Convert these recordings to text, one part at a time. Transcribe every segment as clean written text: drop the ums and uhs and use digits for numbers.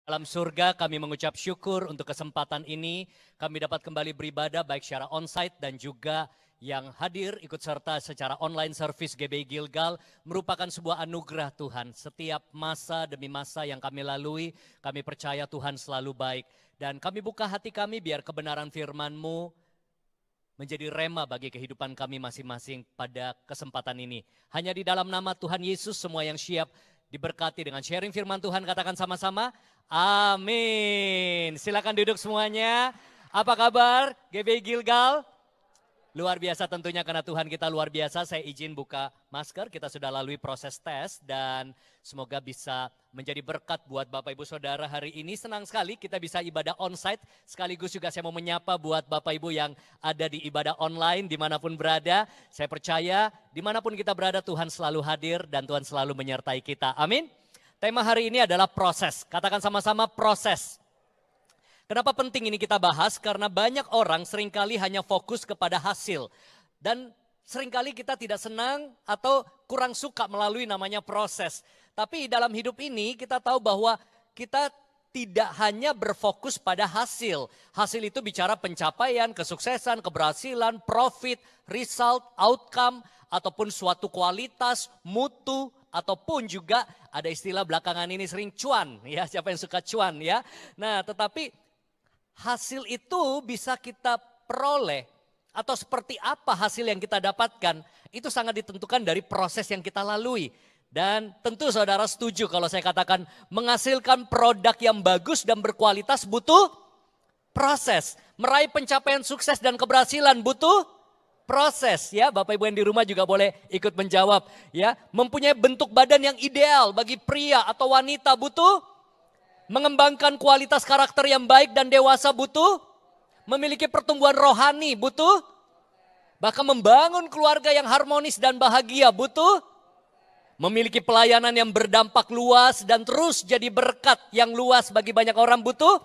Dalam surga kami mengucap syukur untuk kesempatan ini. Kami dapat kembali beribadah baik secara onsite dan juga yang hadir ikut serta secara online service GBI Gilgal merupakan sebuah anugerah Tuhan. Setiap masa demi masa yang kami lalui, kami percaya Tuhan selalu baik. Dan kami buka hati kami biar kebenaran firman-Mu menjadi rema bagi kehidupan kami masing-masing pada kesempatan ini. Hanya di dalam nama Tuhan Yesus semua yang siap diberkati dengan sharing firman Tuhan, katakan sama-sama, amin. Silakan duduk semuanya. Apa kabar GBI Gilgal? Luar biasa tentunya karena Tuhan kita luar biasa. Saya izin buka masker, kita sudah lalui proses tes dan semoga bisa menjadi berkat buat Bapak Ibu Saudara hari ini. Senang sekali kita bisa ibadah onsite, sekaligus juga saya mau menyapa buat Bapak Ibu yang ada di ibadah online dimanapun berada. Saya percaya dimanapun kita berada Tuhan selalu hadir dan Tuhan selalu menyertai kita, amin. Tema hari ini adalah proses, katakan sama-sama proses. Kenapa penting ini kita bahas? Karena banyak orang seringkali hanya fokus kepada hasil. Dan seringkali kita tidak senang atau kurang suka melalui namanya proses. Tapi dalam hidup ini kita tahu bahwa kita tidak hanya berfokus pada hasil. Hasil itu bicara pencapaian, kesuksesan, keberhasilan, profit, result, outcome, ataupun suatu kualitas, mutu, ataupun juga ada istilah belakangan ini sering cuan. Ya, siapa yang suka cuan ya. Nah, tetapi hasil itu bisa kita peroleh atau seperti apa hasil yang kita dapatkan itu sangat ditentukan dari proses yang kita lalui. Dan tentu saudara setuju kalau saya katakan menghasilkan produk yang bagus dan berkualitas butuh proses. Meraih pencapaian sukses dan keberhasilan butuh proses ya. Bapak Ibu yang di rumah juga boleh ikut menjawab ya. Mempunyai bentuk badan yang ideal bagi pria atau wanita butuh mengembangkan kualitas karakter yang baik dan dewasa butuh, memiliki pertumbuhan rohani butuh, bahkan membangun keluarga yang harmonis dan bahagia butuh, memiliki pelayanan yang berdampak luas dan terus jadi berkat yang luas bagi banyak orang butuh.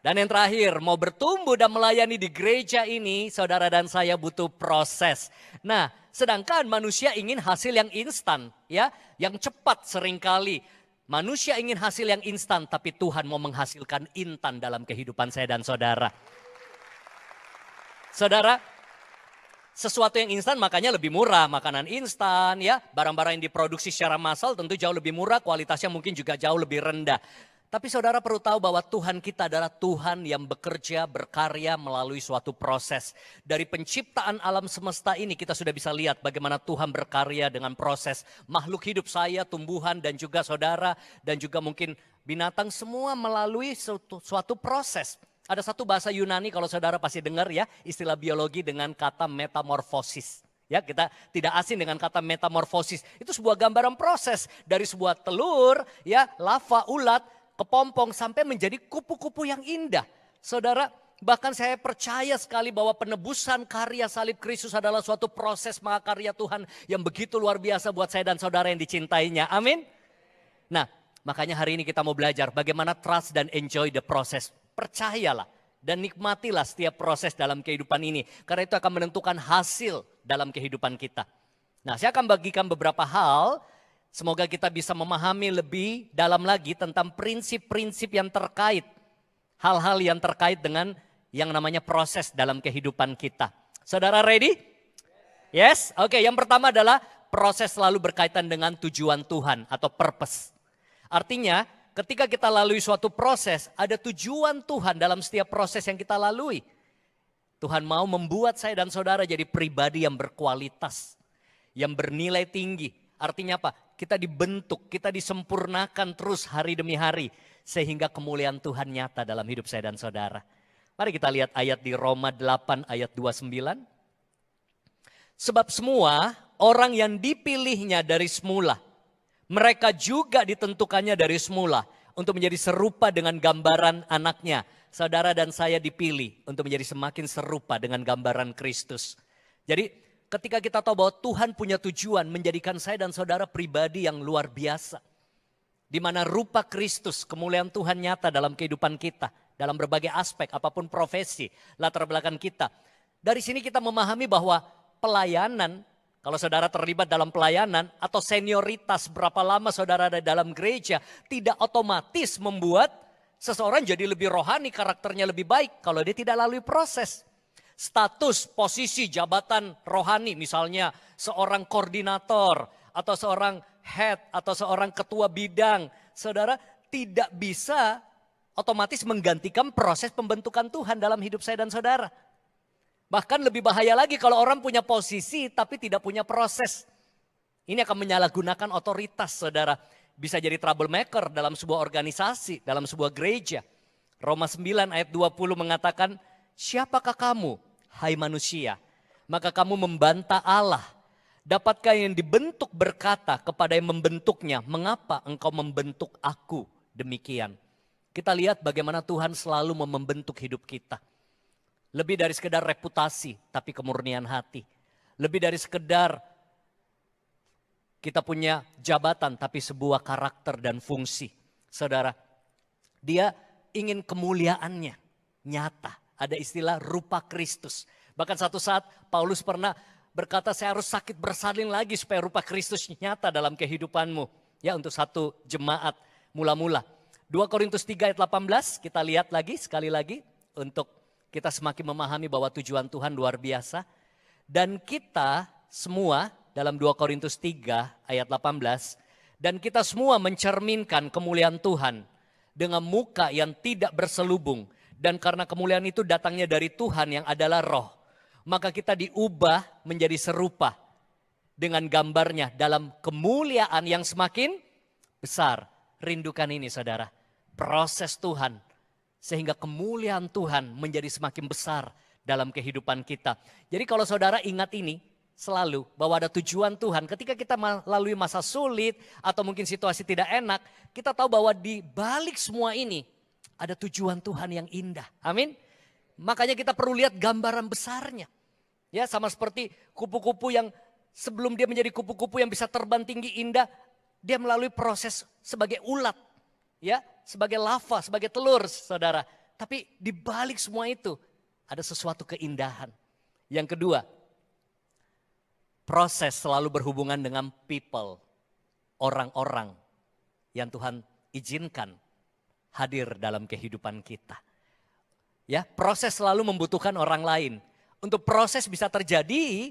Dan yang terakhir, mau bertumbuh dan melayani di gereja ini, saudara dan saya butuh proses. Nah, sedangkan manusia ingin hasil yang instan, ya, yang cepat seringkali. Manusia ingin hasil yang instan, tapi Tuhan mau menghasilkan intan dalam kehidupan saya dan saudara. Saudara, sesuatu yang instan makanya lebih murah. Makanan instan, ya, barang-barang yang diproduksi secara massal tentu jauh lebih murah, kualitasnya mungkin juga jauh lebih rendah. Tapi saudara perlu tahu bahwa Tuhan kita adalah Tuhan yang bekerja, berkarya melalui suatu proses. Dari penciptaan alam semesta ini kita sudah bisa lihat bagaimana Tuhan berkarya dengan proses. Makhluk hidup saya, tumbuhan dan juga saudara dan juga mungkin binatang semua melalui suatu proses. Ada satu bahasa Yunani kalau saudara pasti dengar ya, istilah biologi dengan kata metamorfosis. Ya, kita tidak asing dengan kata metamorfosis. Itu sebuah gambaran proses dari sebuah telur, ya, lava, ulat, kepompong sampai menjadi kupu-kupu yang indah. Saudara, bahkan saya percaya sekali bahwa penebusan karya salib Kristus adalah suatu proses mahakarya Tuhan yang begitu luar biasa buat saya dan saudara yang dicintainya. Amin. Nah, makanya hari ini kita mau belajar bagaimana trust dan enjoy the process. Percayalah dan nikmatilah setiap proses dalam kehidupan ini. Karena itu akan menentukan hasil dalam kehidupan kita. Nah, saya akan bagikan beberapa hal. Semoga kita bisa memahami lebih dalam lagi tentang prinsip-prinsip yang terkait. Hal-hal yang terkait dengan yang namanya proses dalam kehidupan kita. Saudara ready? Yes? Oke, yang pertama adalah proses selalu berkaitan dengan tujuan Tuhan atau purpose. Artinya ketika kita lalui suatu proses, ada tujuan Tuhan dalam setiap proses yang kita lalui. Tuhan mau membuat saya dan saudara jadi pribadi yang berkualitas, yang bernilai tinggi. Artinya apa? Kita dibentuk, kita disempurnakan terus hari demi hari. Sehingga kemuliaan Tuhan nyata dalam hidup saya dan saudara. Mari kita lihat ayat di Roma 8 ayat 29. Sebab semua orang yang dipilihnya dari semula, mereka juga ditentukannya dari semula untuk menjadi serupa dengan gambaran anaknya. Saudara dan saya dipilih untuk menjadi semakin serupa dengan gambaran Kristus. Jadi ketika kita tahu bahwa Tuhan punya tujuan menjadikan saya dan saudara pribadi yang luar biasa. Di mana rupa Kristus, kemuliaan Tuhan nyata dalam kehidupan kita. Dalam berbagai aspek, apapun profesi, latar belakang kita. Dari sini kita memahami bahwa pelayanan, Kalau saudara terlibat dalam pelayanan atau senioritas berapa lama saudara ada dalam gereja, tidak otomatis membuat seseorang jadi lebih rohani, karakternya lebih baik kalau dia tidak lalui proses. Status, posisi, jabatan rohani, misalnya seorang koordinator atau seorang head atau seorang ketua bidang, saudara tidak bisa otomatis menggantikan proses pembentukan Tuhan dalam hidup saya dan saudara. Bahkan lebih bahaya lagi kalau orang punya posisi tapi tidak punya proses. Ini akan menyalahgunakan otoritas, saudara. Bisa jadi troublemaker dalam sebuah organisasi, dalam sebuah gereja. Roma 9 ayat 20 mengatakan, siapakah kamu, hai manusia? Maka kamu membantah Allah. Dapatkah yang dibentuk berkata kepada yang membentuknya, mengapa engkau membentuk aku demikian? Kita lihat bagaimana Tuhan selalu membentuk hidup kita. Lebih dari sekedar reputasi, tapi kemurnian hati. Lebih dari sekedar kita punya jabatan, tapi sebuah karakter dan fungsi. Saudara, dia ingin kemuliaannya nyata. Ada istilah rupa Kristus. Bahkan satu saat Paulus pernah berkata, saya harus sakit bersalin lagi supaya rupa Kristus nyata dalam kehidupanmu. Ya, untuk satu jemaat mula-mula. 2 Korintus 3 ayat 18, kita lihat lagi sekali lagi untuk kita semakin memahami bahwa tujuan Tuhan luar biasa. Dan kita semua dalam 2 Korintus 3 ayat 18, dan kita semua mencerminkan kemuliaan Tuhan dengan muka yang tidak berselubung. Dan karena kemuliaan itu datangnya dari Tuhan yang adalah roh, maka kita diubah menjadi serupa dengan gambarnya dalam kemuliaan yang semakin besar. Rindukan ini saudara, proses Tuhan sehingga kemuliaan Tuhan menjadi semakin besar dalam kehidupan kita. Jadi kalau saudara ingat ini selalu bahwa ada tujuan Tuhan. Ketika kita melalui masa sulit atau mungkin situasi tidak enak, kita tahu bahwa di balik semua ini ada tujuan Tuhan yang indah. Amin. Makanya kita perlu lihat gambaran besarnya. Ya, sama seperti kupu-kupu yang sebelum dia menjadi kupu-kupu yang bisa terbang tinggi indah, dia melalui proses sebagai ulat, ya, sebagai lava, sebagai telur, saudara. Tapi di balik semua itu ada sesuatu keindahan. Yang kedua, proses selalu berhubungan dengan people, orang-orang yang Tuhan izinkan hadir dalam kehidupan kita. Ya, proses selalu membutuhkan orang lain. Untuk proses bisa terjadi,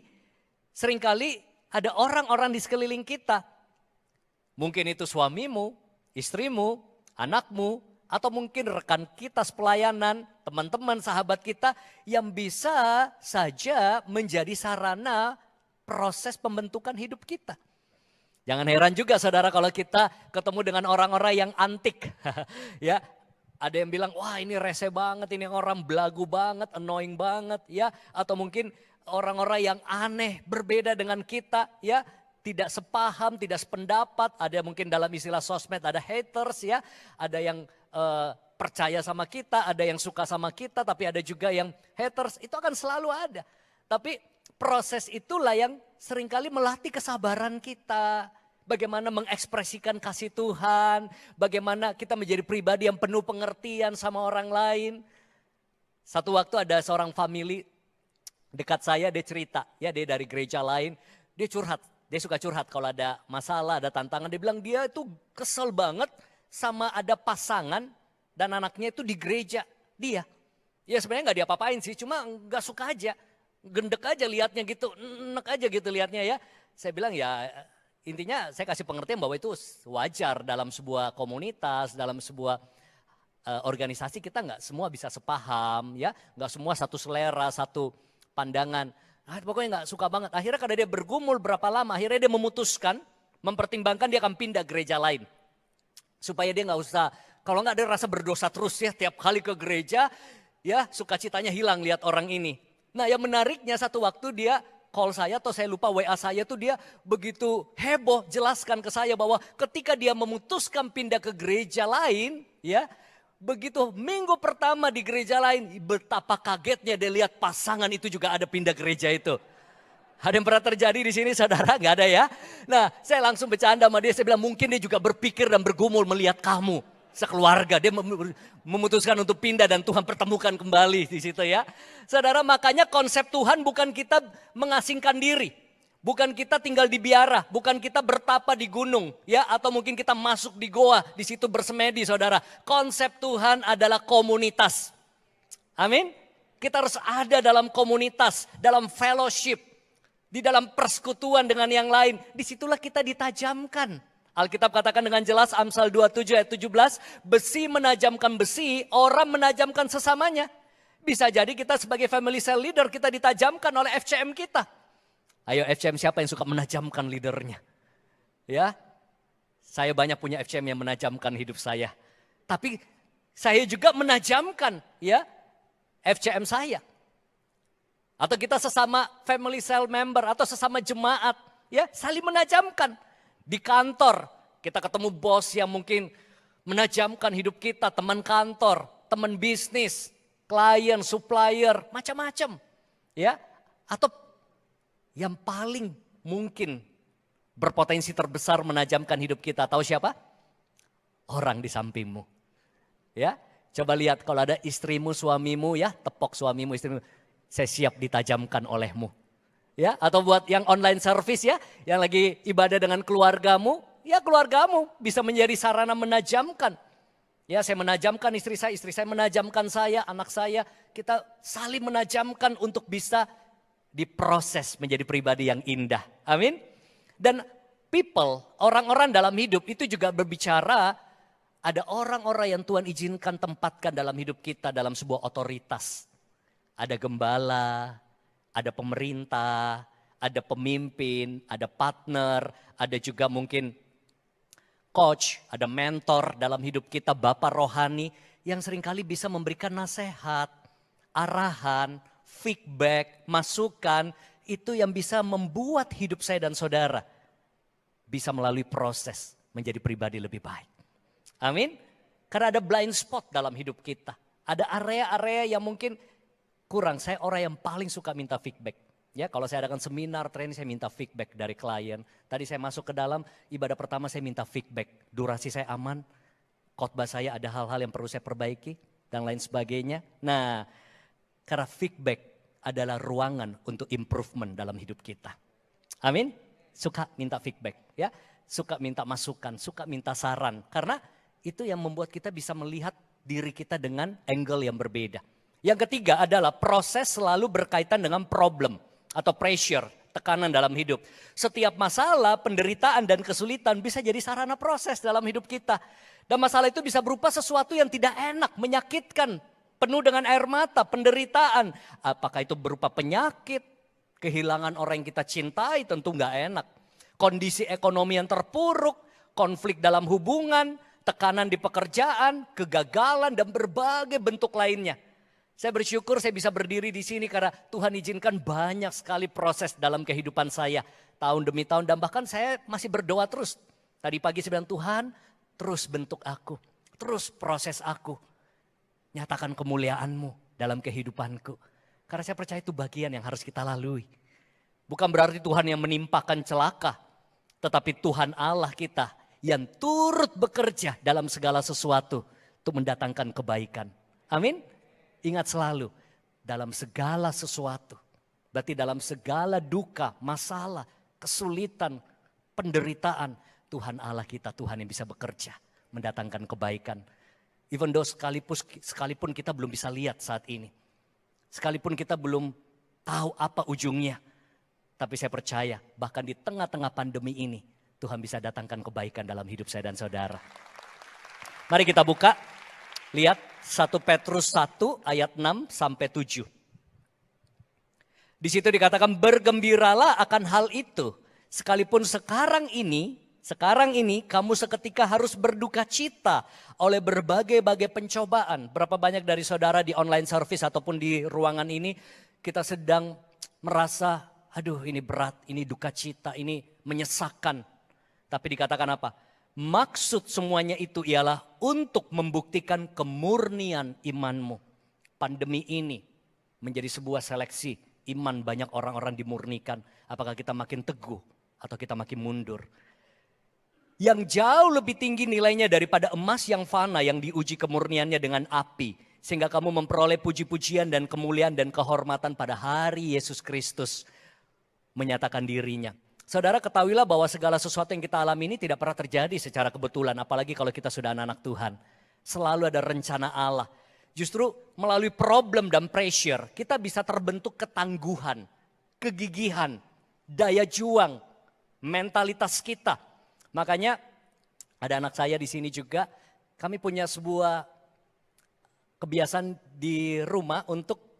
seringkali ada orang-orang di sekeliling kita. Mungkin itu suamimu, istrimu, anakmu, atau mungkin rekan kita sepelayanan, teman-teman, sahabat kita yang bisa saja menjadi sarana proses pembentukan hidup kita. Jangan heran juga saudara kalau kita ketemu dengan orang-orang yang antik. Ya, ada yang bilang, wah ini rese banget, ini orang belagu banget, annoying banget. Ya, atau mungkin orang-orang yang aneh, berbeda dengan kita, ya. Tidak sepaham, tidak sependapat, ada mungkin dalam istilah sosmed ada haters ya, ada yang percaya sama kita, ada yang suka sama kita, tapi ada juga yang haters, itu akan selalu ada. Tapi proses itulah yang seringkali melatih kesabaran kita, bagaimana mengekspresikan kasih Tuhan, bagaimana kita menjadi pribadi yang penuh pengertian sama orang lain. Satu waktu ada seorang family dekat saya, dia cerita, ya dia dari gereja lain, dia curhat. Dia suka curhat kalau ada masalah, ada tantangan. Dia bilang dia itu kesel banget sama ada pasangan dan anaknya itu di gereja dia. Ya sebenarnya nggak diapa-apain sih, cuma nggak suka aja. Gendek aja liatnya gitu, enek aja gitu liatnya ya. Saya bilang ya intinya saya kasih pengertian bahwa itu wajar dalam sebuah komunitas, dalam sebuah organisasi kita nggak semua bisa sepaham ya. Nggak semua satu selera, satu pandangan. Pokoknya gak suka banget. Akhirnya karena dia bergumul berapa lama, akhirnya dia memutuskan, mempertimbangkan dia akan pindah gereja lain. Supaya dia gak usah, kalau gak dia rasa berdosa terus ya tiap kali ke gereja, ya sukacitanya hilang lihat orang ini. Nah yang menariknya satu waktu dia call saya atau saya lupa WA saya tuh dia begitu heboh jelaskan ke saya bahwa ketika dia memutuskan pindah ke gereja lain ya. Begitu minggu pertama di gereja lain, betapa kagetnya dia lihat pasangan itu juga ada pindah gereja itu. Ada yang pernah terjadi di sini saudara? Gak ada ya? Nah saya langsung bercanda sama dia, saya bilang mungkin dia juga berpikir dan bergumul melihat kamu sekeluarga. Dia memutuskan untuk pindah dan Tuhan pertemukan kembali di situ ya. Saudara makanya konsep Tuhan bukan kita mengasingkan diri. Bukan kita tinggal di biara, bukan kita bertapa di gunung, ya, atau mungkin kita masuk di goa, di situ bersemedi, saudara. Konsep Tuhan adalah komunitas. Amin. Kita harus ada dalam komunitas, dalam fellowship, di dalam persekutuan dengan yang lain. Disitulah kita ditajamkan. Alkitab katakan dengan jelas, Amsal 27 ayat 17, besi menajamkan besi, orang menajamkan sesamanya. Bisa jadi kita sebagai family cell leader, kita ditajamkan oleh FCM kita. Ayo FCM, siapa yang suka menajamkan leadernya? Ya, saya banyak punya FCM yang menajamkan hidup saya. Tapi saya juga menajamkan, ya, FCM saya. Atau kita sesama family cell member atau sesama jemaat, ya, saling menajamkan. Di kantor kita ketemu bos yang mungkin menajamkan hidup kita, teman kantor, teman bisnis, klien, supplier, macam-macam, ya. Atau yang paling mungkin berpotensi terbesar menajamkan hidup kita, tahu siapa? Orang di sampingmu. Ya, coba lihat kalau ada istrimu, suamimu, ya, tepok suamimu, istrimu, saya siap ditajamkan olehmu. Ya, atau buat yang online service, ya, yang lagi ibadah dengan keluargamu, ya, keluargamu bisa menjadi sarana menajamkan. Ya, saya menajamkan istri saya menajamkan saya, anak saya, kita saling menajamkan untuk bisa diproses menjadi pribadi yang indah. Amin. Dan people, orang-orang dalam hidup itu juga berbicara, ada orang-orang yang Tuhan izinkan tempatkan dalam hidup kita dalam sebuah otoritas. Ada gembala, ada pemerintah, ada pemimpin, ada partner, ada juga mungkin coach, ada mentor dalam hidup kita, bapak rohani yang seringkali bisa memberikan nasihat, arahan, feedback, masukan, itu yang bisa membuat hidup saya dan saudara bisa melalui proses menjadi pribadi lebih baik. Amin. Karena ada blind spot dalam hidup kita. Ada area-area yang mungkin kurang. Saya orang yang paling suka minta feedback. Ya, kalau saya adakan seminar, training, saya minta feedback dari klien. Tadi saya masuk ke dalam ibadah pertama, saya minta feedback. Durasi saya aman, khotbah saya ada hal-hal yang perlu saya perbaiki dan lain sebagainya. Nah, karena feedback adalah ruangan untuk improvement dalam hidup kita. Amin. Suka minta feedback, ya, suka minta masukan, suka minta saran. Karena itu yang membuat kita bisa melihat diri kita dengan angle yang berbeda. Yang ketiga adalah proses selalu berkaitan dengan problem atau pressure, tekanan dalam hidup. Setiap masalah, penderitaan dan kesulitan bisa jadi sarana proses dalam hidup kita. Dan masalah itu bisa berupa sesuatu yang tidak enak, menyakitkan, penuh dengan air mata, penderitaan. Apakah itu berupa penyakit, kehilangan orang yang kita cintai, tentu nggak enak. Kondisi ekonomi yang terpuruk, konflik dalam hubungan, tekanan di pekerjaan, kegagalan dan berbagai bentuk lainnya. Saya bersyukur saya bisa berdiri di sini karena Tuhan izinkan banyak sekali proses dalam kehidupan saya. Tahun demi tahun dan bahkan saya masih berdoa terus. Tadi pagi saya bilang, Tuhan terus bentuk aku, terus proses aku. Nyatakan kemuliaan-Mu dalam kehidupanku. Karena saya percaya itu bagian yang harus kita lalui. Bukan berarti Tuhan yang menimpakan celaka. Tetapi Tuhan Allah kita yang turut bekerja dalam segala sesuatu untuk mendatangkan kebaikan. Amin. Ingat selalu, dalam segala sesuatu. Berarti dalam segala duka, masalah, kesulitan, penderitaan. Tuhan Allah kita, Tuhan yang bisa bekerja. Mendatangkan kebaikan. Even though sekalipun kita belum bisa lihat saat ini. Sekalipun kita belum tahu apa ujungnya. Tapi saya percaya bahkan di tengah-tengah pandemi ini. Tuhan bisa datangkan kebaikan dalam hidup saya dan saudara. Mari kita buka. Lihat 1 Petrus 1 ayat 6 sampai 7. Di situ dikatakan bergembiralah akan hal itu. Sekalipun sekarang ini kamu seketika harus berduka cita oleh berbagai-bagai pencobaan. Berapa banyak dari saudara di online service ataupun di ruangan ini kita sedang merasa aduh ini berat, ini duka cita, ini menyesakkan. Tapi dikatakan apa? Maksud semuanya itu ialah untuk membuktikan kemurnian imanmu. Pandemi ini menjadi sebuah seleksi iman banyak orang-orang dimurnikan. Apakah kita makin teguh atau kita makin mundur. Yang jauh lebih tinggi nilainya daripada emas yang fana yang diuji kemurniannya dengan api. Sehingga kamu memperoleh puji-pujian dan kemuliaan dan kehormatan pada hari Yesus Kristus. menyatakan dirinya. Saudara ketahuilah bahwa segala sesuatu yang kita alami ini tidak pernah terjadi secara kebetulan. Apalagi kalau kita sudah anak-anak Tuhan. Selalu ada rencana Allah. Justru melalui problem dan pressure kita bisa terbentuk ketangguhan, kegigihan, daya juang, mentalitas kita. Makanya ada anak saya di sini juga, kami punya sebuah kebiasaan di rumah untuk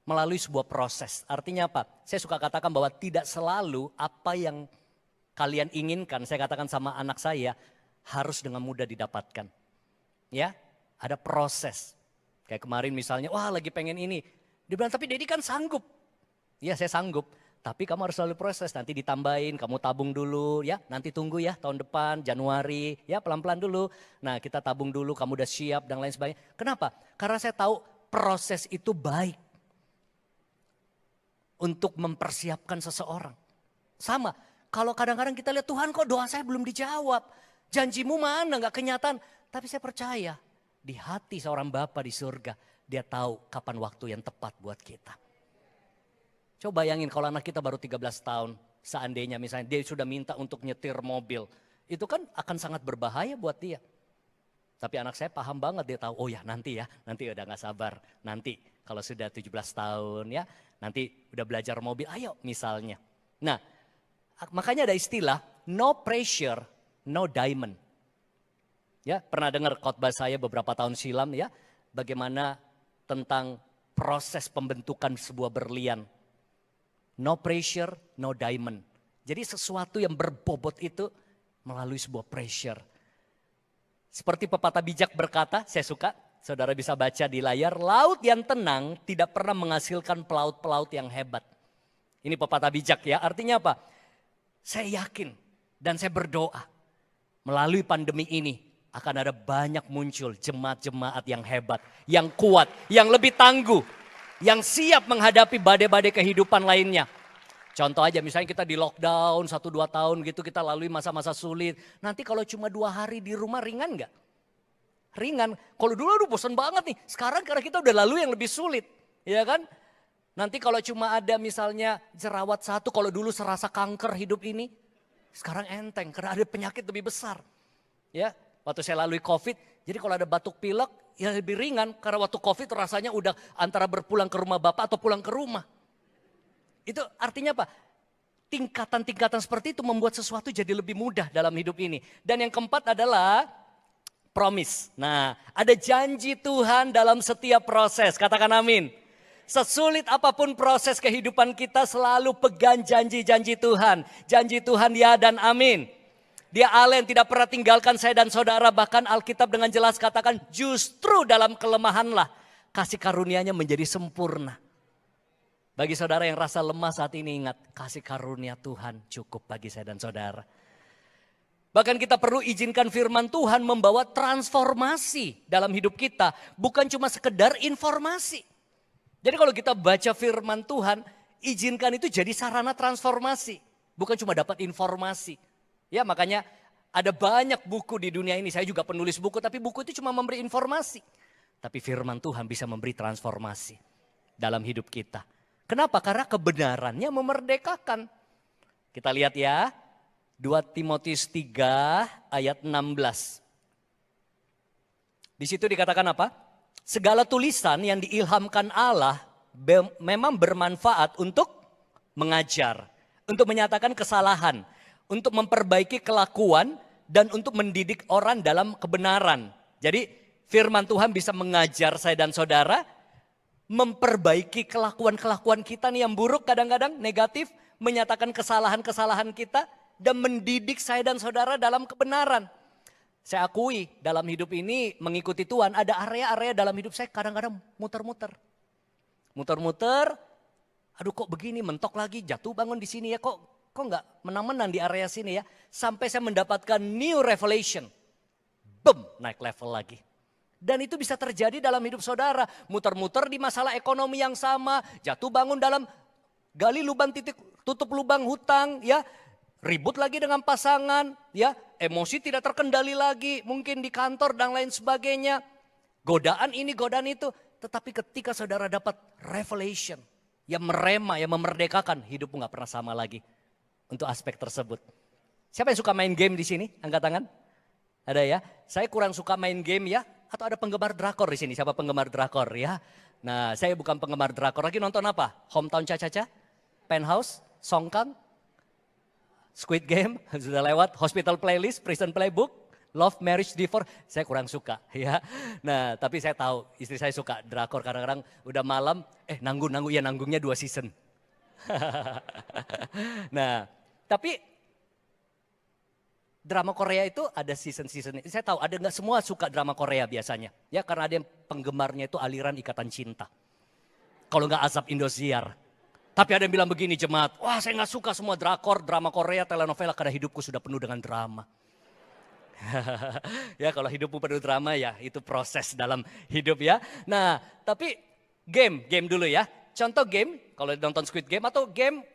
melalui sebuah proses. Artinya apa? Saya suka katakan bahwa tidak selalu apa yang kalian inginkan, saya katakan sama anak saya, harus dengan mudah didapatkan. Ya, ada proses. Kayak kemarin misalnya, wah lagi pengen ini. Dia bilang, tapi Dedi kan sanggup. Ya saya sanggup, tapi kamu harus selalu proses. Nanti ditambahin, kamu tabung dulu ya. Nanti tunggu ya tahun depan, Januari. Ya pelan-pelan dulu. Nah kita tabung dulu, kamu udah siap dan lain sebagainya. Kenapa? Karena saya tahu proses itu baik. Untuk mempersiapkan seseorang. Sama, kalau kadang-kadang kita lihat Tuhan kok doa saya belum dijawab. Janjimu mana gak kenyataan. Tapi saya percaya di hati seorang Bapa di surga. Dia tahu kapan waktu yang tepat buat kita. Coba bayangin kalau anak kita baru 13 tahun. Seandainya misalnya dia sudah minta untuk nyetir mobil. Itu kan akan sangat berbahaya buat dia. Tapi anak saya paham banget, dia tahu oh ya nanti udah gak sabar. Nanti kalau sudah 17 tahun ya, nanti udah belajar mobil, ayo misalnya. Nah makanya ada istilah no pressure, no diamond. Ya, pernah dengar khotbah saya beberapa tahun silam ya, bagaimana tentang proses pembentukan sebuah berlian. No pressure, no diamond. Jadi sesuatu yang berbobot itu melalui sebuah pressure. Seperti pepatah bijak berkata, saya suka, saudara bisa baca di layar, laut yang tenang tidak pernah menghasilkan pelaut-pelaut yang hebat. Ini pepatah bijak ya, artinya apa? Saya yakin dan saya berdoa melalui pandemi ini akan ada banyak muncul jemaat-jemaat yang hebat, yang kuat, yang lebih tangguh, yang siap menghadapi badai-badai kehidupan lainnya. Contoh aja misalnya kita di lockdown 1-2 tahun gitu, kita lalui masa-masa sulit. Nanti kalau cuma 2 hari di rumah ringan gak? Ringan. Kalau dulu aduh bosan banget nih, sekarang karena kita udah lalu yang lebih sulit. Ya kan? Nanti kalau cuma ada misalnya jerawat 1, kalau dulu serasa kanker hidup ini. Sekarang enteng karena ada penyakit lebih besar. Ya, waktu saya lalui COVID, jadi kalau ada batuk pilek ya lebih ringan. Karena waktu COVID rasanya udah antara berpulang ke rumah bapak atau pulang ke rumah. Itu artinya apa? Tingkatan-tingkatan seperti itu membuat sesuatu jadi lebih mudah dalam hidup ini. Dan yang keempat adalah promise. Nah, ada janji Tuhan dalam setiap proses. Katakan amin. Sesulit apapun proses kehidupan kita, selalu pegang janji-janji Tuhan. Janji Tuhan ya dan amin. Dia Allah yang tidak pernah tinggalkan saya dan saudara. Bahkan Alkitab dengan jelas katakan justru dalam kelemahanlah kasih karunia-Nya menjadi sempurna. Bagi saudara yang rasa lemah saat ini, ingat kasih karunia Tuhan cukup bagi saya dan saudara. Bahkan kita perlu izinkan firman Tuhan membawa transformasi dalam hidup kita. Bukan cuma sekedar informasi. Jadi kalau kita baca firman Tuhan, izinkan itu jadi sarana transformasi. Bukan cuma dapat informasi. Ya makanya ada banyak buku di dunia ini. Saya juga penulis buku, tapi buku itu cuma memberi informasi. Tapi firman Tuhan bisa memberi transformasi dalam hidup kita. Kenapa? Karena kebenarannya memerdekakan. Kita lihat ya, 2 Timotius 3 ayat 16. Di situ dikatakan apa? Segala tulisan yang diilhamkan Allah memang bermanfaat untuk mengajar, untuk menyatakan kesalahan, untuk memperbaiki kelakuan, dan untuk mendidik orang dalam kebenaran. Jadi firman Tuhan bisa mengajar saya dan saudara, memperbaiki kelakuan-kelakuan kita nih yang buruk kadang-kadang negatif, menyatakan kesalahan-kesalahan kita dan mendidik saya dan saudara dalam kebenaran. Saya akui dalam hidup ini mengikuti Tuhan ada area-area dalam hidup saya kadang-kadang muter-muter. Muter-muter, aduh kok begini mentok lagi jatuh bangun di sini ya kok nggak menang-menang di area sini ya. Sampai saya mendapatkan new revelation. Boom, naik level lagi. Dan itu bisa terjadi dalam hidup saudara. Muter-muter di masalah ekonomi yang sama. Jatuh bangun dalam gali lubang titik, tutup lubang hutang. Ya, ribut lagi dengan pasangan. Ya, emosi tidak terkendali lagi. Mungkin di kantor dan lain sebagainya. Godaan ini, godaan itu. Tetapi ketika saudara dapat revelation. yang merema, yang memerdekakan, hidupmu gak pernah sama lagi untuk aspek tersebut. Siapa yang suka main game di sini? Angkat tangan. Ada ya? Saya kurang suka main game ya. Atau ada penggemar drakor di sini? Siapa penggemar drakor ya? Nah, saya bukan penggemar drakor. Lagi nonton apa? Hometown Cha-Cha-Cha? Penthouse? Songkang? Squid Game? Sudah lewat. Hospital Playlist? Prison Playbook? Love, Marriage, Divorce? Saya kurang suka ya. Nah, tapi saya tahu istri saya suka drakor. Kadang-kadang udah malam, nanggung. Ya nanggungnya 2 season. Nah, tapi drama Korea itu ada season-season. Saya tahu ada nggak semua suka drama Korea biasanya. Ya karena ada yang penggemarnya itu aliran ikatan cinta. Kalau nggak Asap Indosiar. Tapi ada yang bilang begini jemaat. Wah saya nggak suka semua drakor, drama Korea, telenovela. Karena hidupku sudah penuh dengan drama. Ya kalau hidupmu penuh drama ya itu proses dalam hidup ya. Nah tapi game dulu ya. Contoh game, kalau nonton Squid Game atau game.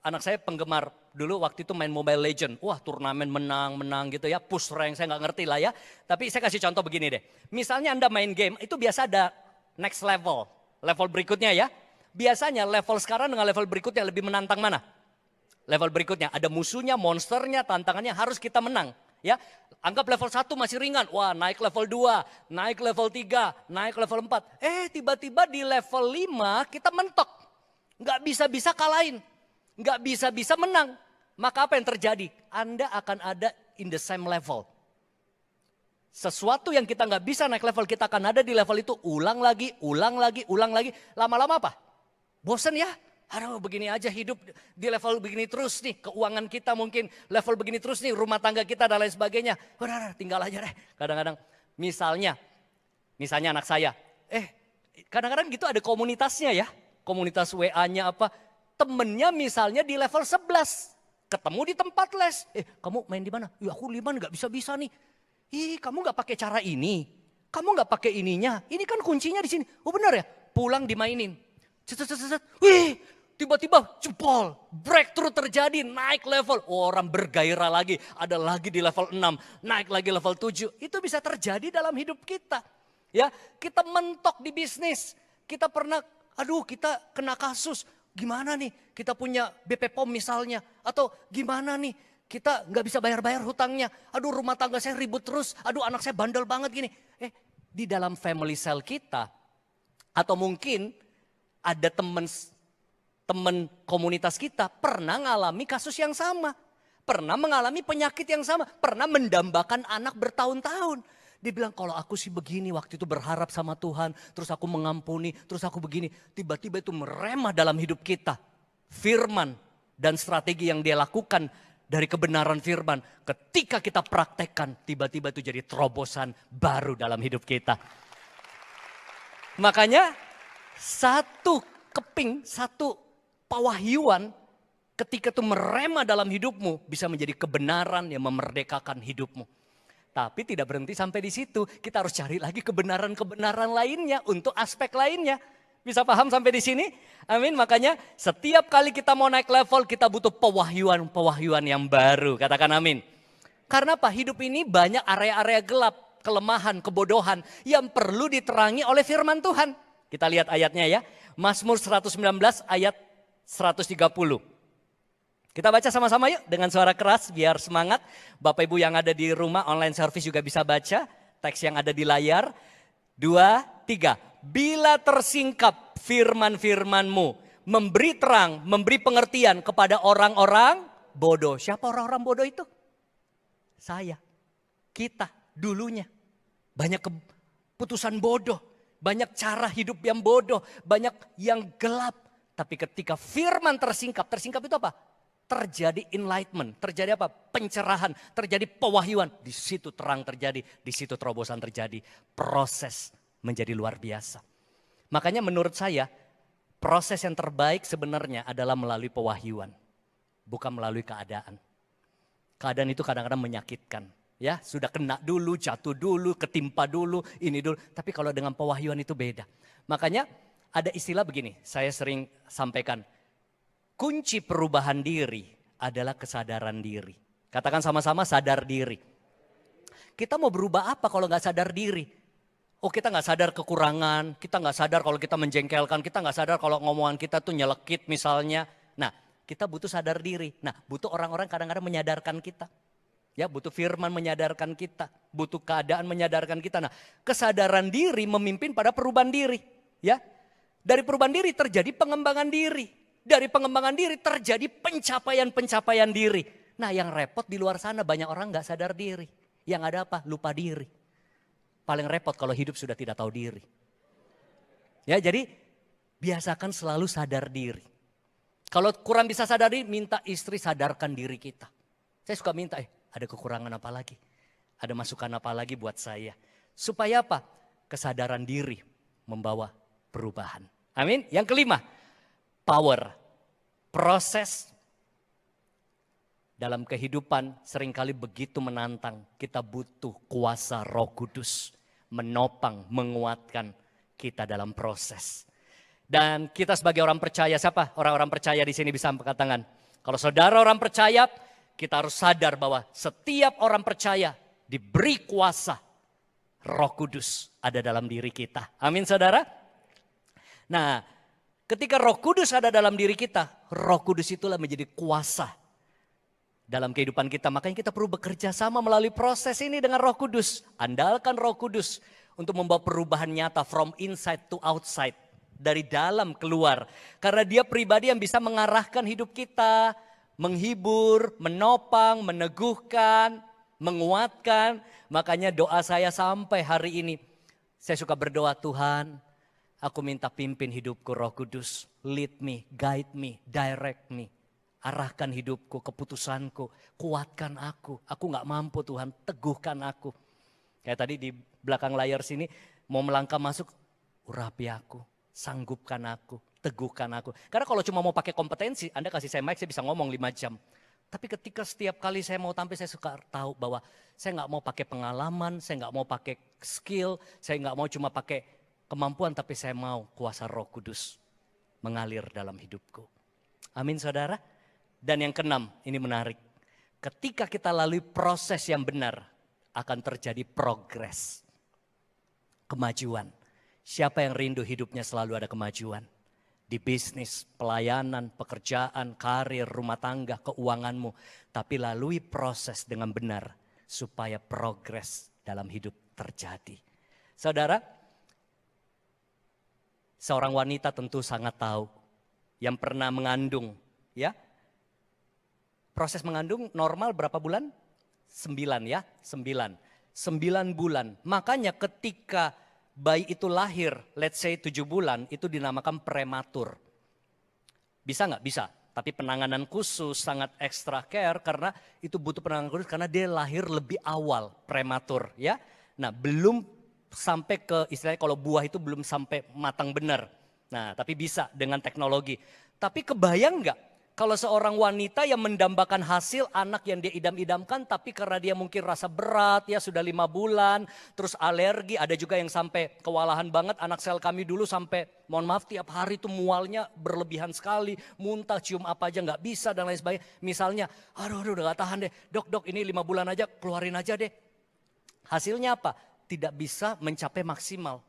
Anak saya penggemar dulu waktu itu main Mobile Legend. Wah turnamen menang gitu ya. Push rank saya nggak ngerti lah ya. Tapi saya kasih contoh begini deh. Misalnya Anda main game itu biasa ada next level. Level berikutnya ya. Biasanya level sekarang dengan level berikutnya lebih menantang mana? Level berikutnya ada musuhnya, monsternya, tantangannya harus kita menang. Ya, anggap level 1 masih ringan. Wah naik level 2, naik level 3, naik level 4. Tiba-tiba di level 5 kita mentok. Nggak bisa-bisa kalahin. Nggak bisa-bisa menang. Maka apa yang terjadi? Anda akan ada in the same level. Sesuatu yang kita nggak bisa naik level, kita akan ada di level itu. Ulang lagi. Lama-lama apa? Bosen ya? Aduh begini aja hidup di level begini terus nih. Keuangan kita mungkin level begini terus nih. Rumah tangga kita dan lain sebagainya. Udah tinggal aja deh. Kadang-kadang misalnya anak saya. Kadang-kadang gitu ada komunitasnya ya. Komunitas WA-nya apa. Temennya misalnya di level 11. Ketemu di tempat les. Kamu main di mana? Aku 5 gak bisa-bisa nih. Kamu gak pakai cara ini. Kamu gak pakai ininya. Ini kan kuncinya di sini. Oh benar ya? Pulang dimainin. Tiba-tiba jempol. Breakthrough terjadi. Naik level. Orang bergairah lagi. Ada lagi di level 6. Naik lagi level 7. Itu bisa terjadi dalam hidup kita. Ya, kita mentok di bisnis. Kita pernah, kita kena kasus. Gimana nih kita punya BP POM misalnya. Atau gimana nih kita gak bisa bayar-bayar hutangnya. Aduh rumah tangga saya ribut terus. Aduh anak saya bandel banget gini. Di dalam family cell kita. Atau mungkin ada teman komunitas kita pernah mengalami kasus yang sama. Pernah mengalami penyakit yang sama. Pernah mendambakan anak bertahun-tahun. Dia bilang kalau aku sih begini waktu itu berharap sama Tuhan. Terus aku mengampuni, terus aku begini. Tiba-tiba itu meremah dalam hidup kita. Firman dan strategi yang dia lakukan dari kebenaran firman. Ketika kita praktekkan tiba-tiba itu jadi terobosan baru dalam hidup kita. Makanya satu keping, satu pewahyuan ketika itu meremah dalam hidupmu bisa menjadi kebenaran yang memerdekakan hidupmu. Tapi tidak berhenti sampai di situ. Kita harus cari lagi kebenaran-kebenaran lainnya untuk aspek lainnya. Bisa paham sampai di sini? Amin. Makanya setiap kali kita mau naik level kita butuh pewahyuan yang baru. Katakan amin. Karena apa? Hidup ini banyak area-area gelap, kelemahan, kebodohan yang perlu diterangi oleh firman Tuhan. Kita lihat ayatnya ya. Mazmur 119 ayat 130. Kita baca sama-sama yuk dengan suara keras biar semangat. Bapak Ibu yang ada di rumah online service juga bisa baca. Teks yang ada di layar. 2, 3. Bila tersingkap firman-firman-Mu. Memberi terang, memberi pengertian kepada orang-orang bodoh. Siapa orang-orang bodoh itu? Saya. Kita dulunya. Banyak keputusan bodoh. Banyak cara hidup yang bodoh. Banyak yang gelap. Tapi ketika firman tersingkap itu apa? Terjadi enlightenment, terjadi apa? Pencerahan, terjadi pewahyuan. Di situ terang terjadi, di situ terobosan terjadi. Proses menjadi luar biasa. Makanya menurut saya, proses yang terbaik sebenarnya adalah melalui pewahyuan. Bukan melalui keadaan. Keadaan itu kadang-kadang menyakitkan. Ya, sudah kena dulu, jatuh dulu, ketimpa dulu, ini dulu. Tapi kalau dengan pewahyuan itu beda. Makanya ada istilah begini, saya sering sampaikan. Kunci perubahan diri adalah kesadaran diri. Katakan sama-sama sadar diri. Kita mau berubah apa kalau gak sadar diri? Oh kita nggak sadar kekurangan, kita nggak sadar kalau kita menjengkelkan, kita nggak sadar kalau ngomongan kita tuh nyelekit misalnya. Nah kita butuh sadar diri, nah butuh orang-orang kadang-kadang menyadarkan kita. Ya butuh firman menyadarkan kita, butuh keadaan menyadarkan kita. Nah kesadaran diri memimpin pada perubahan diri. Ya dari perubahan diri terjadi pengembangan diri. Dari pengembangan diri terjadi pencapaian-pencapaian diri. Nah yang repot di luar sana banyak orang nggak sadar diri. Yang ada apa? Lupa diri. Paling repot kalau hidup sudah tidak tahu diri. Ya, jadi biasakan selalu sadar diri. Kalau kurang bisa sadar diri, minta istri sadarkan diri kita. Saya suka minta, ada kekurangan apa lagi? Ada masukan apa lagi buat saya? Supaya apa? Kesadaran diri membawa perubahan. Amin. Yang kelima, power. Proses dalam kehidupan seringkali begitu menantang. Kita butuh kuasa Roh Kudus. Menopang, menguatkan kita dalam proses. Dan kita sebagai orang percaya, siapa orang-orang percaya di sini bisa angkat tangan? Kalau saudara orang percaya, kita harus sadar bahwa setiap orang percaya diberi kuasa Roh Kudus ada dalam diri kita. Amin saudara? Nah, ketika Roh Kudus ada dalam diri kita, Roh Kudus itulah menjadi kuasa dalam kehidupan kita. Makanya kita perlu bekerja sama melalui proses ini dengan Roh Kudus. Andalkan Roh Kudus untuk membawa perubahan nyata from inside to outside. Dari dalam keluar. Karena dia pribadi yang bisa mengarahkan hidup kita. Menghibur, menopang, meneguhkan, menguatkan. Makanya doa saya sampai hari ini. Saya suka berdoa, Tuhan, aku minta pimpin hidupku Roh Kudus. Lead me, guide me, direct me. Arahkan hidupku, keputusanku, kuatkan aku. Aku gak mampu Tuhan, teguhkan aku. Kayak tadi di belakang layar sini, mau melangkah masuk, urapi aku, sanggupkan aku, teguhkan aku. Karena kalau cuma mau pakai kompetensi, Anda kasih saya mic, saya bisa ngomong 5 jam. Tapi ketika setiap kali saya mau tampil, saya suka tahu bahwa saya gak mau pakai pengalaman, saya gak mau pakai skill, saya gak mau cuma pakai kemampuan, tapi saya mau kuasa Roh Kudus mengalir dalam hidupku. Amin saudara. Dan yang keenam, ini menarik. Ketika kita lalui proses yang benar, akan terjadi progres. Kemajuan. Siapa yang rindu hidupnya selalu ada kemajuan? Di bisnis, pelayanan, pekerjaan, karir, rumah tangga, keuanganmu. Tapi lalui proses dengan benar, supaya progres dalam hidup terjadi. Saudara, seorang wanita tentu sangat tahu, yang pernah mengandung, ya. Proses mengandung normal berapa bulan? 9 ya, 9 bulan. Makanya ketika bayi itu lahir, let's say 7 bulan, itu dinamakan prematur. Bisa nggak? Bisa. Tapi penanganan khusus, sangat extra care karena itu butuh penanganan khusus karena dia lahir lebih awal, prematur ya. Nah belum sampai ke istilahnya kalau buah itu belum sampai matang benar. Nah tapi bisa dengan teknologi. Tapi kebayang nggak? Kalau seorang wanita yang mendambakan hasil anak yang dia idam-idamkan tapi karena dia mungkin rasa berat ya sudah 5 bulan. Terus alergi, ada juga yang sampai kewalahan banget. Anak sel kami dulu sampai mohon maaf tiap hari itu mualnya berlebihan sekali. Muntah, cium apa aja nggak bisa dan lain sebagainya. Misalnya aduh udah gak tahan deh. Dok ini 5 bulan aja keluarin aja deh. Hasilnya apa? Tidak bisa mencapai maksimal.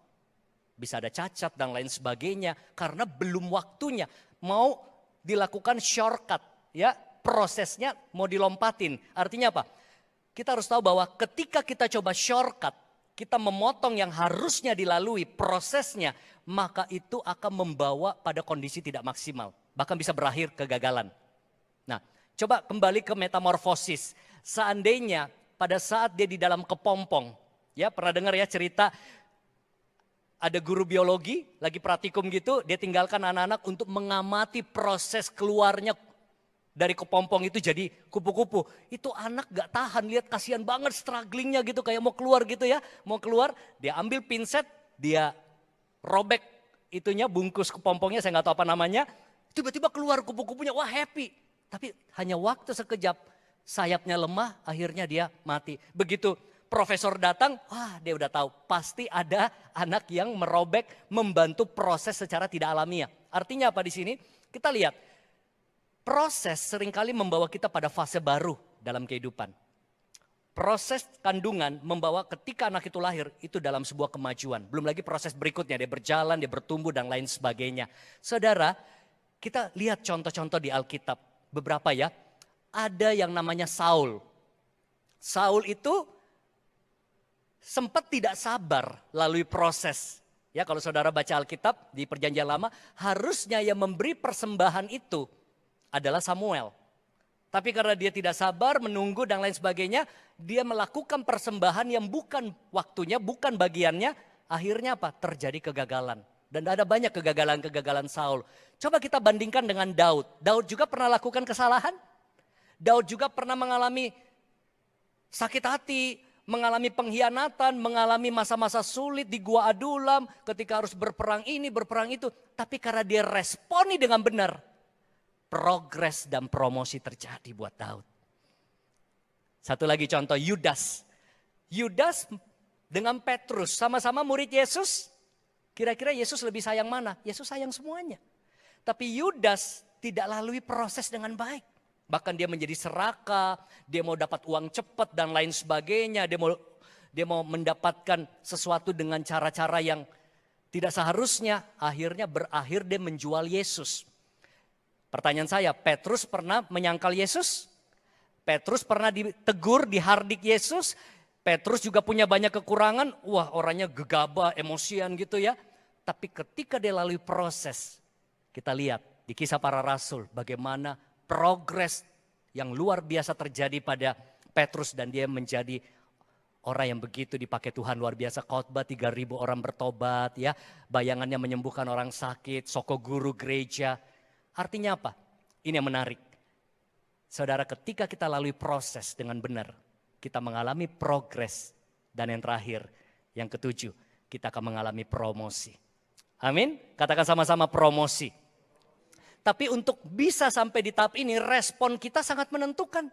Bisa ada cacat dan lain sebagainya karena belum waktunya. Mau dilakukan shortcut ya, prosesnya mau dilompatin. Artinya apa? Kita harus tahu bahwa ketika kita coba shortcut, kita memotong yang harusnya dilalui prosesnya, maka itu akan membawa pada kondisi tidak maksimal, bahkan bisa berakhir kegagalan. Nah, coba kembali ke metamorfosis. Seandainya pada saat dia di dalam kepompong, ya pernah dengar ya cerita ada guru biologi, lagi praktikum gitu, dia tinggalkan anak-anak untuk mengamati proses keluarnya dari kepompong itu jadi kupu-kupu. Itu anak gak tahan, lihat kasihan banget strugglingnya gitu, kayak mau keluar gitu ya. Mau keluar, dia ambil pinset, dia robek itunya, bungkus kepompongnya, saya gak tahu apa namanya. Tiba-tiba keluar kupu-kupunya, wah happy. Tapi hanya waktu sekejap, sayapnya lemah, akhirnya dia mati. Begitu profesor datang, wah dia udah tahu pasti ada anak yang merobek, membantu proses secara tidak alamiah. Artinya apa di sini? Kita lihat proses seringkali membawa kita pada fase baru dalam kehidupan. Proses kandungan membawa ketika anak itu lahir, itu dalam sebuah kemajuan. Belum lagi proses berikutnya, dia berjalan, dia bertumbuh dan lain sebagainya. Saudara, kita lihat contoh-contoh di Alkitab. Beberapa ya, ada yang namanya Saul. Saul itu sempat tidak sabar lalui proses. Ya, kalau saudara baca Alkitab di Perjanjian Lama, harusnya yang memberi persembahan itu adalah Samuel. Tapi karena dia tidak sabar, menunggu dan lain sebagainya, dia melakukan persembahan yang bukan waktunya, bukan bagiannya. Akhirnya apa? Terjadi kegagalan. Dan ada banyak kegagalan-kegagalan Saul. Coba kita bandingkan dengan Daud. Daud juga pernah lakukan kesalahan. Daud juga pernah mengalami sakit hati, mengalami pengkhianatan, mengalami masa-masa sulit di Gua Adulam. Ketika harus berperang ini, berperang itu. Tapi karena dia responi dengan benar, progres dan promosi terjadi buat Daud. Satu lagi contoh, Yudas. Yudas dengan Petrus, sama-sama murid Yesus. Kira-kira Yesus lebih sayang mana? Yesus sayang semuanya. Tapi Yudas tidak lalui proses dengan baik. Bahkan dia menjadi serakah, dia mau dapat uang cepat dan lain sebagainya. Dia mau mendapatkan sesuatu dengan cara-cara yang tidak seharusnya. Akhirnya berakhir dia menjual Yesus. Pertanyaan saya, Petrus pernah menyangkal Yesus? Petrus pernah ditegur, dihardik Yesus? Petrus juga punya banyak kekurangan, wah orangnya gegabah, emosian gitu ya. Tapi ketika dia lalui proses, kita lihat di Kisah Para Rasul bagaimana progres yang luar biasa terjadi pada Petrus dan dia menjadi orang yang begitu dipakai Tuhan luar biasa. Khotbah 3.000 orang bertobat ya, bayangannya menyembuhkan orang sakit, soko guru gereja. Artinya apa? Ini yang menarik. Saudara, ketika kita lalui proses dengan benar, kita mengalami progres. Dan yang terakhir, yang ketujuh, kita akan mengalami promosi. Amin? Katakan sama-sama promosi. Tapi untuk bisa sampai di tahap ini, respon kita sangat menentukan.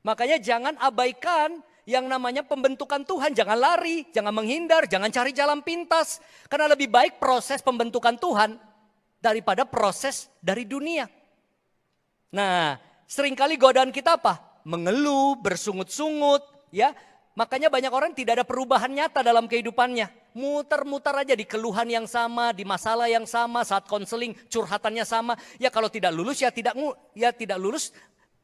Makanya jangan abaikan yang namanya pembentukan Tuhan. Jangan lari, jangan menghindar, jangan cari jalan pintas. Karena lebih baik proses pembentukan Tuhan daripada proses dari dunia. Nah, seringkali godaan kita apa? Mengeluh, bersungut-sungut, ya. Makanya banyak orang tidak ada perubahan nyata dalam kehidupannya. Muter-muter aja di keluhan yang sama, di masalah yang sama, saat konseling curhatannya sama. Ya kalau tidak lulus ya tidak lulus,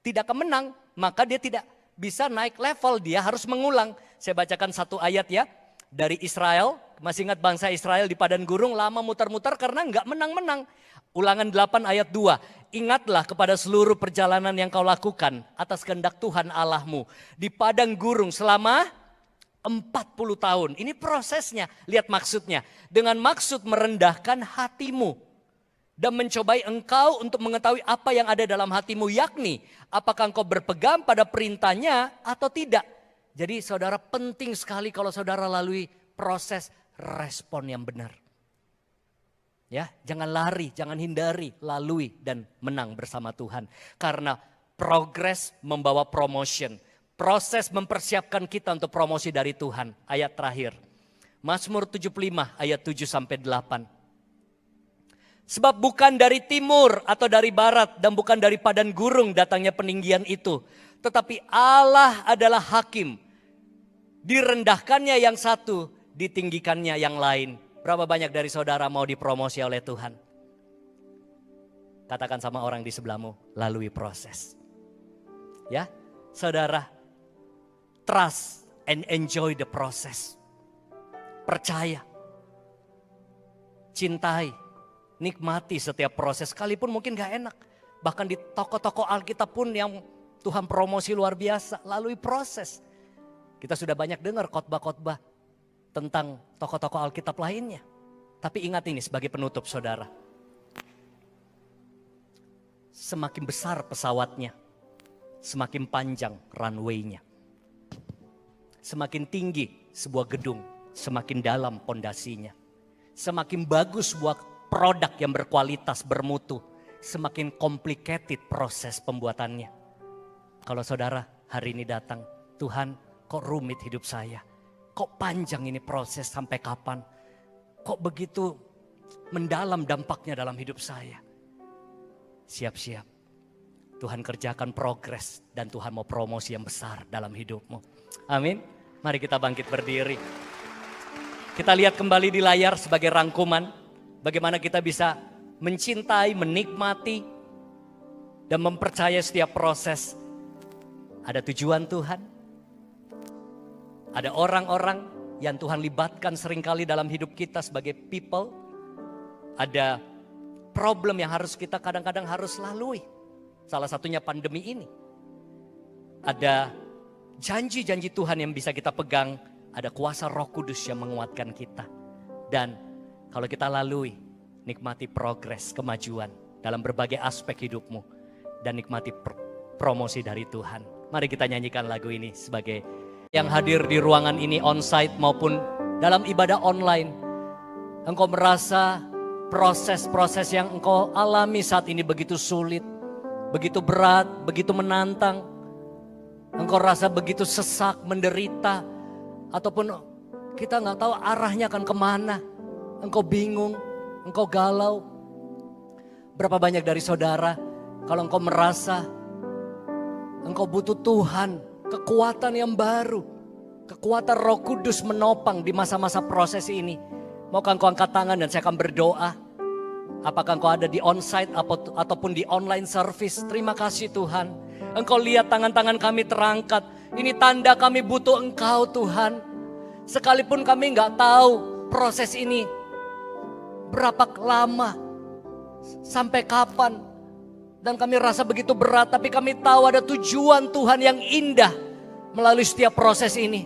tidak kemenang, maka dia tidak bisa naik level, dia harus mengulang. Saya bacakan satu ayat ya dari Israel. Masih ingat bangsa Israel di padang gurun lama muter-muter karena enggak menang-menang. Ulangan 8 ayat 2. Ingatlah kepada seluruh perjalanan yang kau lakukan atas kehendak Tuhan Allahmu di padang gurun selama 40 tahun. Ini prosesnya, lihat maksudnya. Dengan maksud merendahkan hatimu dan mencobai engkau untuk mengetahui apa yang ada dalam hatimu, yakni apakah engkau berpegang pada perintahnya atau tidak. Jadi saudara, penting sekali kalau saudara lalui proses respon yang benar. Ya, jangan lari, jangan hindari, lalui dan menang bersama Tuhan. Karena progres membawa promotion. Proses mempersiapkan kita untuk promosi dari Tuhan. Ayat terakhir. Mazmur 75 ayat 7 sampai 8. Sebab bukan dari timur atau dari barat dan bukan dari padang gurun datangnya peninggian itu. Tetapi Allah adalah hakim. Direndahkannya yang satu, ditinggikannya yang lain. Berapa banyak dari saudara mau dipromosi oleh Tuhan? Katakan sama orang di sebelahmu, lalui proses. Ya, saudara, trust and enjoy the process. Percaya, cintai, nikmati setiap proses. Sekalipun mungkin gak enak. Bahkan di toko-toko Alkitab pun yang Tuhan promosi luar biasa, lalui proses. Kita sudah banyak dengar khotbah-khotbah tentang tokoh-tokoh Alkitab lainnya. Tapi ingat ini sebagai penutup saudara. Semakin besar pesawatnya, semakin panjang runway-nya. Semakin tinggi sebuah gedung, semakin dalam pondasinya. Semakin bagus sebuah produk yang berkualitas, bermutu, semakin complicated proses pembuatannya. Kalau saudara hari ini datang, Tuhan kok rumit hidup saya? Kok panjang ini proses sampai kapan? Kok begitu mendalam dampaknya dalam hidup saya? Siap-siap. Tuhan kerjakan progres dan Tuhan mau promosi yang besar dalam hidupmu. Amin. Mari kita bangkit berdiri. Kita lihat kembali di layar sebagai rangkuman bagaimana kita bisa mencintai, menikmati, dan mempercayai setiap proses. Ada tujuan Tuhan. Ada orang-orang yang Tuhan libatkan seringkali dalam hidup kita sebagai people. Ada problem yang harus kita kadang-kadang harus lalui. Salah satunya pandemi ini. Ada janji-janji Tuhan yang bisa kita pegang. Ada kuasa Roh Kudus yang menguatkan kita. Dan kalau kita lalui, nikmati progres, kemajuan dalam berbagai aspek hidupmu. Dan nikmati promosi dari Tuhan. Mari kita nyanyikan lagu ini sebagai yang hadir di ruangan ini onsite maupun dalam ibadah online. Engkau merasa proses-proses yang engkau alami saat ini begitu sulit, begitu berat, begitu menantang. Engkau rasa begitu sesak, menderita, ataupun kita nggak tahu arahnya akan kemana. Engkau bingung, engkau galau. Berapa banyak dari saudara, kalau engkau merasa engkau butuh Tuhan, kekuatan yang baru, kekuatan Roh Kudus menopang di masa-masa proses ini. Maukah engkau angkat tangan dan saya akan berdoa. Apakah engkau ada di onsite ataupun di online service. Terima kasih Tuhan. Engkau lihat tangan-tangan kami terangkat. Ini tanda kami butuh Engkau Tuhan. Sekalipun kami nggak tahu proses ini berapa lama, sampai kapan. Dan kami rasa begitu berat, tapi kami tahu ada tujuan Tuhan yang indah melalui setiap proses ini.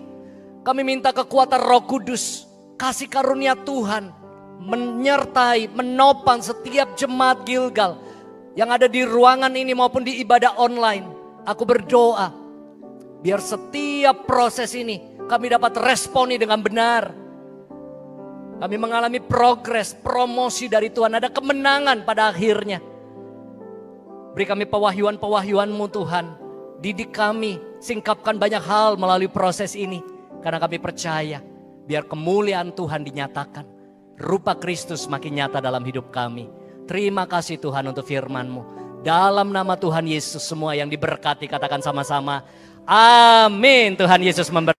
Kami minta kekuatan Roh Kudus, kasih karunia Tuhan menyertai, menopang setiap jemaat Gilgal yang ada di ruangan ini maupun di ibadah online. Aku berdoa biar setiap proses ini kami dapat responi dengan benar. Kami mengalami progres, promosi dari Tuhan, ada kemenangan pada akhirnya. Beri kami pewahyuan-pewahyuan-Mu Tuhan. Didik kami, singkapkan banyak hal melalui proses ini. Karena kami percaya, biar kemuliaan Tuhan dinyatakan. Rupa Kristus makin nyata dalam hidup kami. Terima kasih Tuhan untuk firman-Mu. Dalam nama Tuhan Yesus semua yang diberkati katakan sama-sama. Amin. Tuhan Yesus memberkati.